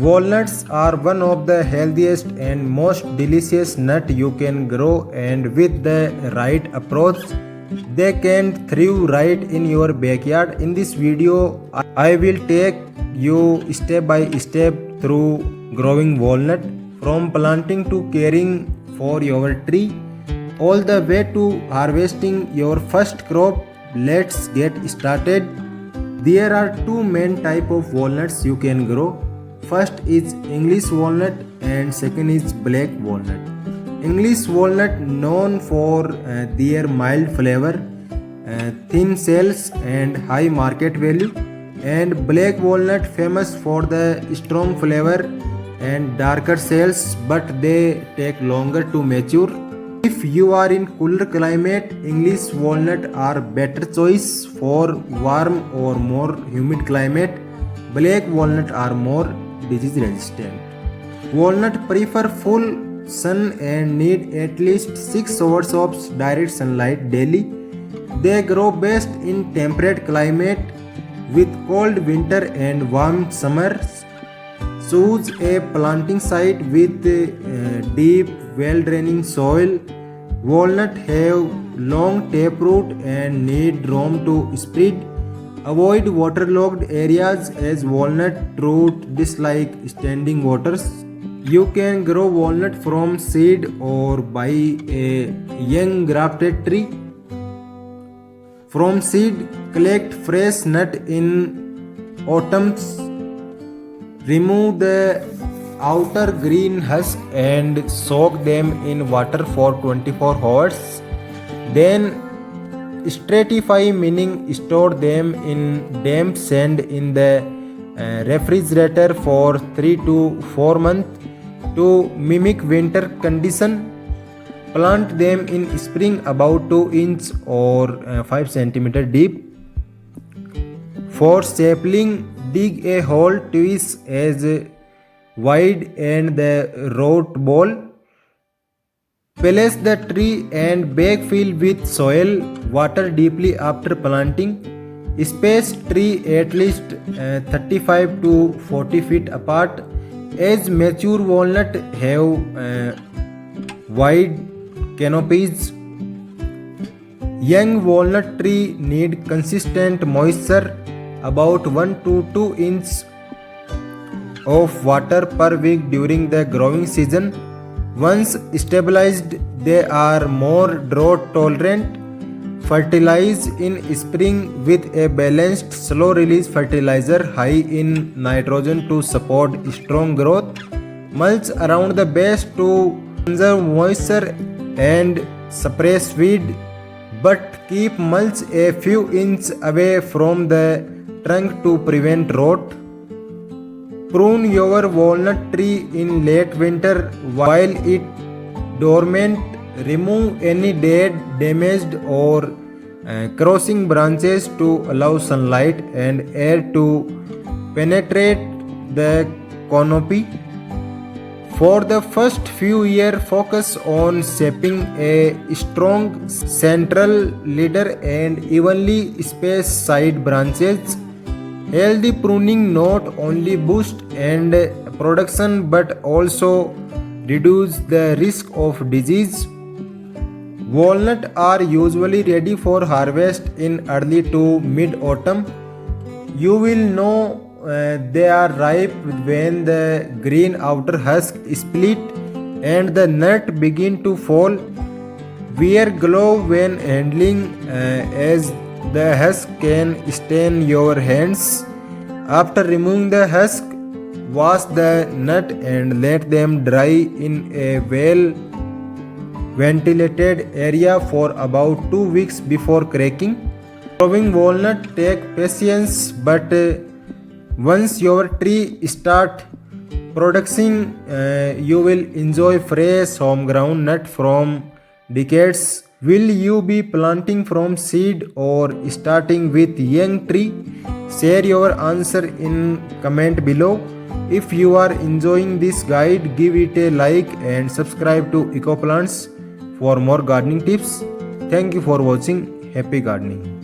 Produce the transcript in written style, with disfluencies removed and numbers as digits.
Walnuts are one of the healthiest and most delicious nut you can grow, and with the right approach they can thrive right in your backyard. In this video I will take you step by step through growing walnut, from planting to caring for your tree, all the way to harvesting your first crop. Let's get started. There are two main type of walnuts you can grow. First is English walnut and second is black walnut. English walnut known for their mild flavor, thin shells and high market value, and black walnut famous for the strong flavor and darker shells, but they take longer to mature. If you are in cooler climate, English walnut are better choice. For warm or more humid climate, black walnut are more disease resistant. Walnut prefer full sun and need at least 6 hours of direct sunlight daily. They grow best in temperate climate with cold winter and warm summers. Choose a planting site with deep, well-draining soil. Walnut have long taproot and need room to spread. Avoid waterlogged areas as walnut root dislike standing waters. You can grow walnut from seed or buy a young grafted tree. From seed, collect fresh nut in autumns. Remove the outer green husk and soak them in water for 24 hours. Then stratify, meaning store them in damp sand in the refrigerator for 3 to 4 months to mimic winter condition. Plant them in spring about 2 inch or 5 cm deep. For sapling, dig a hole twice as wide and the root ball. Place the tree and backfill with soil. Water deeply after planting. Space tree at least 35 to 40 feet apart, as mature walnut have wide canopies. Young walnut tree need consistent moisture, about 1 to 2 inches of water per week during the growing season. Once stabilized, they are more drought tolerant. Fertilize in spring with a balanced slow release fertilizer high in nitrogen to support strong growth. Mulch around the base to conserve moisture and suppress weed, but keep mulch a few inches away from the trunk to prevent rot. Prune your walnut tree in late winter while it dormant. Remove any dead, damaged or crossing branches to allow sunlight and air to penetrate the canopy. For the first few years, focus on shaping a strong central leader and evenly spaced side branches. Healthy pruning not only boosts and production but also reduces the risk of disease. Walnuts are usually ready for harvest in early to mid-autumn. You will know they are ripe when the green outer husk split and the nut begin to fall. Wear gloves when handling as the husk can stain your hands. After removing the husk, wash the nut and let them dry in a well ventilated area for about 2 weeks before cracking. Growing walnut take patience, but once your tree start producing, you will enjoy fresh homegrown nut from decades. Will you be planting from seed or starting with young tree? Share your answer in comment below. If you are enjoying this guide, give it a like and subscribe to EcoPlants for more gardening tips. Thank you for watching. Happy gardening.